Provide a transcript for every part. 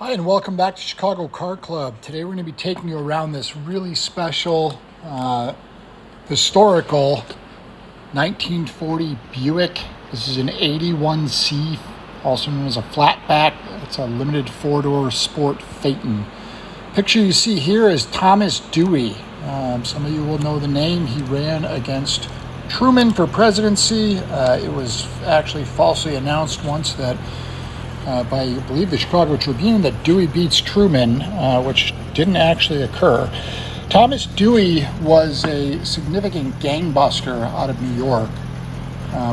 Hi, and welcome back to Chicago Car Club. Today we're going to be taking you around this really special, historical 1940 Buick. This is an 81C, also known as a Flatback. It's a limited four-door sport Phaeton. Picture you see here is Thomas Dewey. Some of you will know the name. He ran against Truman for presidency. It was actually falsely announced once that by, I believe, the Chicago Tribune that Dewey beats Truman, which didn't actually occur. Thomas Dewey was a significant gangbuster out of New York,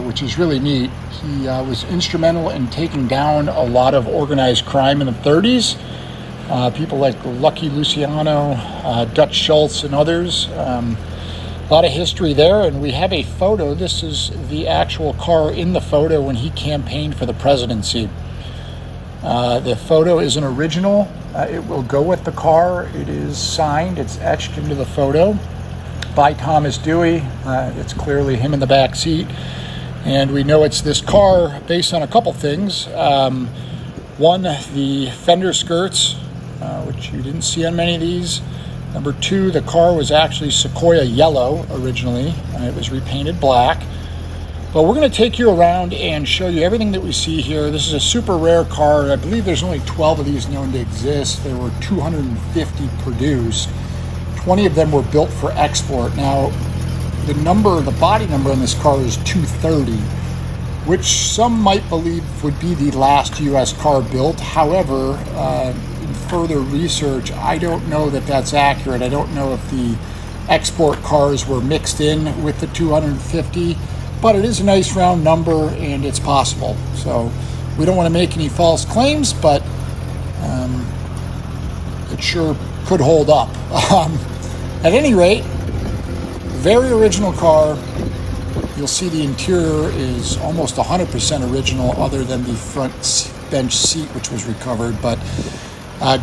which is really neat. He was instrumental in taking down a lot of organized crime in the 30s. People like Lucky Luciano, Dutch Schultz, and others. A lot of history there, and we have a photo. This is the actual car in the photo when he campaigned for the presidency. The photo is an original. It will go with the car. It is signed. It's etched into the photo by Thomas Dewey. It's clearly him in the back seat. And we know it's this car based on a couple things. One, the fender skirts, which you didn't see on many of these. Number two, the car was actually Sequoia yellow originally. It was repainted black. But we're going to take you around and show you everything that we see here. This is a super rare car. I believe there's only 12 of these known to exist. There were 250 produced. 20 of them were built for export. Now, the body number on this car is 230, which some might believe would be the last U.S. car built. However, in further research, I don't know that that's accurate. I don't know if the export cars were mixed in with the 250. But it is a nice round number, and it's possible. So we don't want to make any false claims, but it sure could hold up. At any rate, very original car. You'll see the interior is almost 100% original, other than the front bench seat, which was recovered. But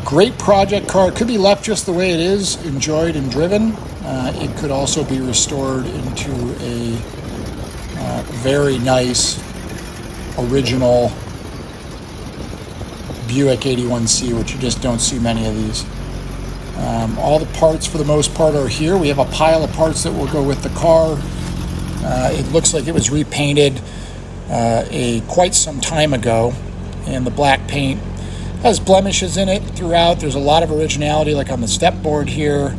great project car. It could be left just the way it is, enjoyed and driven. It could also be restored into a very nice original Buick 81C, which you just don't see many of these. All the parts for the most part are here. We have a pile of parts that will go with the car. It looks like it was repainted quite some time ago, and the black paint has blemishes in it throughout. There's a lot of originality, like on the step board here.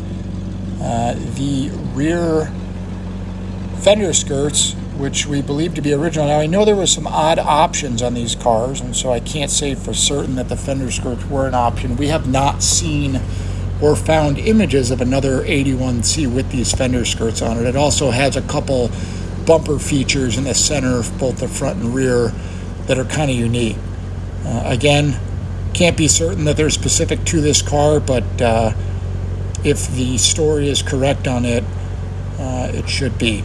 The rear fender skirts, which we believe to be original. Now, I know there were some odd options on these cars, and so I can't say for certain that the fender skirts were an option. We have not seen or found images of another 81C with these fender skirts on it. It also has a couple bumper features in the center of both the front and rear that are kind of unique. Again, can't be certain that they're specific to this car, but if the story is correct on it, it should be.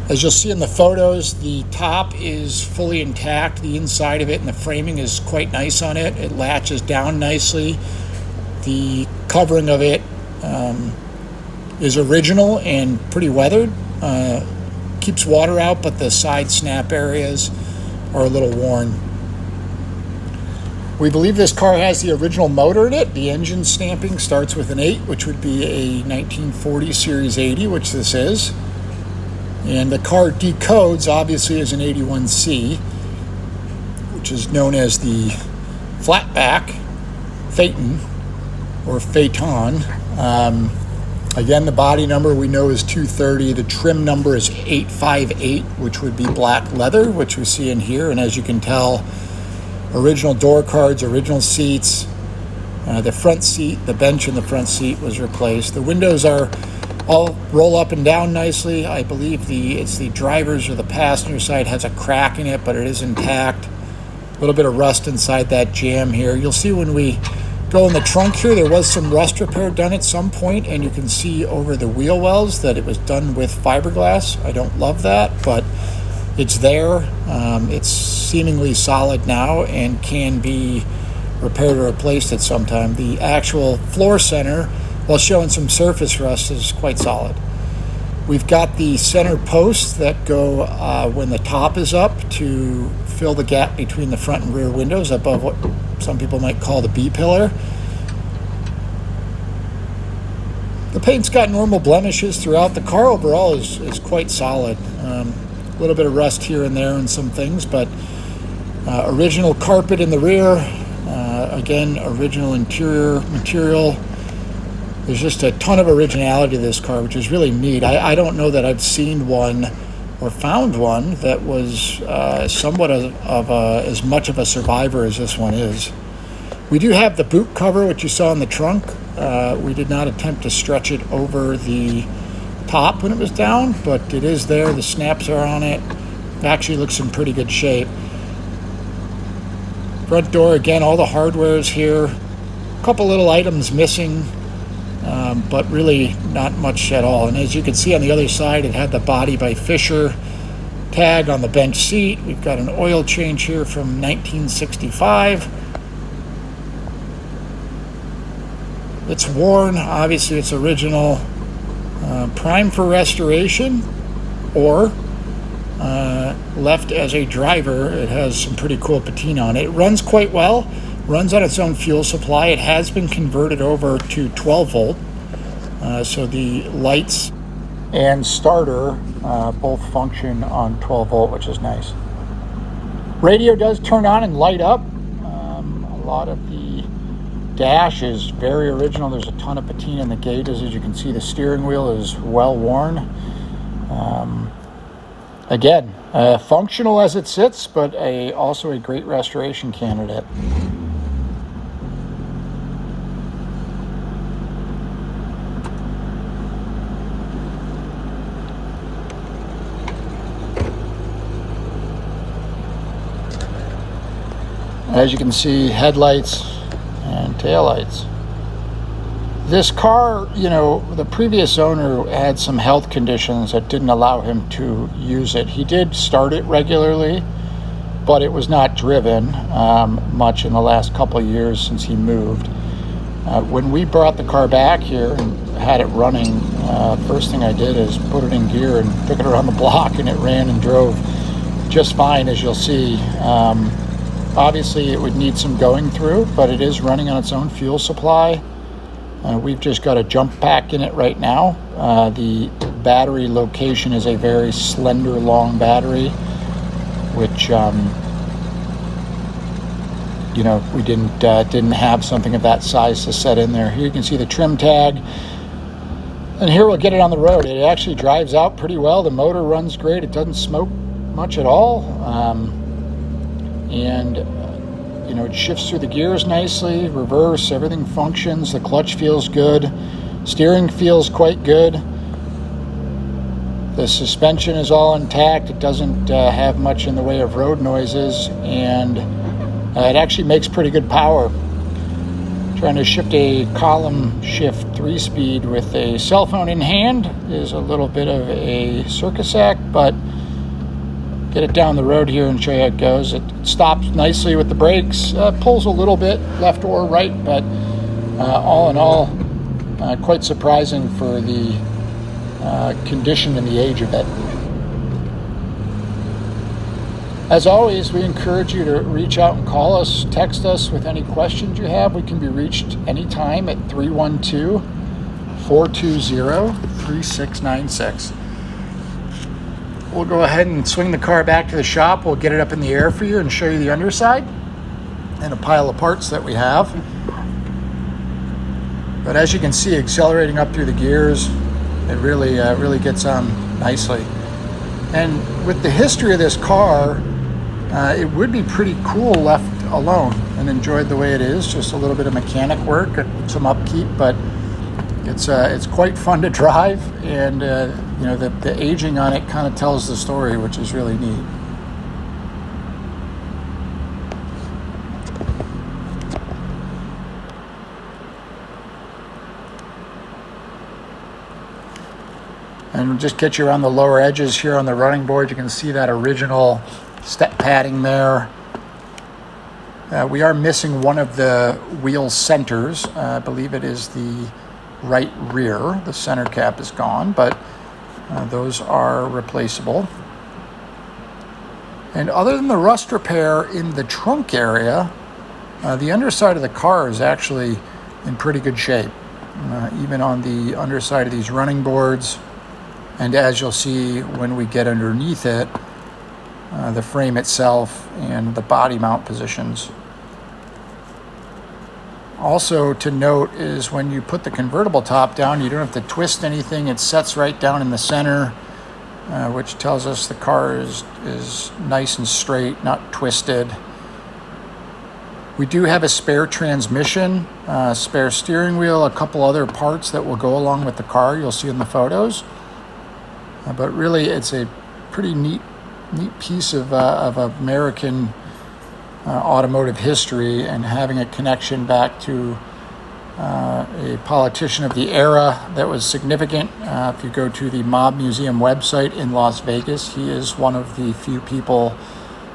As you'll see in the photos, the top is fully intact. The inside of it and the framing is quite nice on it. It latches down nicely. The covering of it is original and pretty weathered. Keeps water out, but the side snap areas are a little worn. We believe this car has the original motor in it. The engine stamping starts with an 8, which would be a 1940 Series 80, which this is. And the car decodes, obviously, as an 81C, which is known as the Flatback Phaeton, or Phaeton. Again, the body number we know is 230. The trim number is 858, which would be black leather, which we see in here. And as you can tell, original door cards, original seats. The front seat, the bench in the front seat was replaced. The windows are all roll up and down nicely. I believe it's the driver's or the passenger side has a crack in it, but it is intact. A little bit of rust inside that jamb here. You'll see when we go in the trunk here, there was some rust repair done at some point, and you can see over the wheel wells that it was done with fiberglass. I don't love that, but it's there. It's seemingly solid now and can be repaired or replaced at some time. The actual floor center, while showing some surface rust, is quite solid. We've got the center posts that go when the top is up to fill the gap between the front and rear windows above what some people might call the B-pillar. The paint's got normal blemishes throughout. The car overall is quite solid. A little bit of rust here and there and some things, but original carpet in the rear. Again, original interior material. There's just a ton of originality to this car, which is really neat. I don't know that I've seen one or found one that was somewhat of as much of a survivor as this one is. We do have the boot cover, which you saw in the trunk. We did not attempt to stretch it over the top when it was down, but it is there. The snaps are on it. It actually looks in pretty good shape. Front door, again, all the hardware is here. A couple little items missing, but really not much at all. And as you can see on the other side, it had the Body by Fisher tag on the bench seat. We've got an oil change here from 1965. It's worn, obviously it's original, prime for restoration, or left as a driver. It has some pretty cool patina on it. It runs quite well, runs on its own fuel supply. It has been converted over to 12 volt, so the lights and starter both function on 12 volt, which is nice. Radio does turn on and light up. A lot of the dash is very original. There's a ton of patina in the gauges. As you can see, the steering wheel is well worn. Again, functional as it sits, but also a great restoration candidate. As you can see, headlights and taillights. This car, the previous owner had some health conditions that didn't allow him to use it. He did start it regularly, but it was not driven much in the last couple of years since he moved. When we brought the car back here and had it running, first thing I did is put it in gear and took it around the block, and it ran and drove just fine, as you'll see. Obviously, it would need some going through, but it is running on its own fuel supply. We've just got a jump pack in it right now. The battery location is a very slender, long battery, which we didn't have something of that size to set in there. Here you can see the trim tag, and here we'll get it on the road. It actually drives out pretty well. The motor runs great. It doesn't smoke much at all, it shifts through the gears nicely, reverse, everything functions. The clutch feels good. Steering feels quite good. The suspension is all intact. It doesn't have much in the way of road noises, and it actually makes pretty good power. Trying to shift a column shift 3-speed with a cell phone in hand is a little bit of a circus act, but get it down the road here and show you how it goes. It stops nicely with the brakes, pulls a little bit left or right, but all in all, quite surprising for the condition and the age of it. As always, we encourage you to reach out and call us, text us with any questions you have. We can be reached anytime at 312-420-3696. We'll go ahead and swing the car back to the shop. We'll get it up in the air for you and show you the underside and a pile of parts that we have. But as you can see, accelerating up through the gears, it really gets on nicely. And with the history of this car, it would be pretty cool left alone and enjoyed the way it is. Just a little bit of mechanic work, some upkeep, but it's quite fun to drive, and the aging on it kind of tells the story, which is really neat. And we'll just get you around the lower edges here on the running board. You can see that original step padding there. We are missing one of the wheel centers. I believe it is the right rear. The center cap is gone, but Those are replaceable. And other than the rust repair in the trunk area, the underside of the car is actually in pretty good shape, even on the underside of these running boards. And as you'll see when we get underneath it, the frame itself and the body mount positions. Also to note is when you put the convertible top down, you don't have to twist anything. It sets right down in the center, which tells us the car is nice and straight, not twisted. We do have a spare transmission, spare steering wheel, a couple other parts that will go along with the car you'll see in the photos. But really it's a pretty neat piece of American automotive history, and having a connection back to a politician of the era that was significant. If you go to the Mob Museum website in Las Vegas, he is one of the few people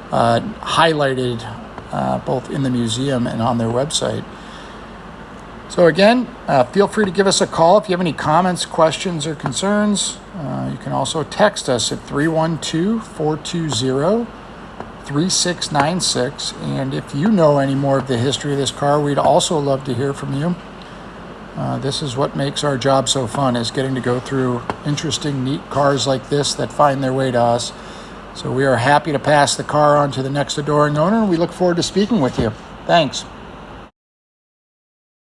highlighted both in the museum and on their website. So again, feel free to give us a call if you have any comments, questions, or concerns. You can also text us at 312-420-3696. And if you know any more of the history of this car, we'd also love to hear from you. This is what makes our job so fun, is getting to go through interesting, neat cars like this that find their way to us. So we are happy to pass the car on to the next adoring owner, and we look forward to speaking with you. Thanks.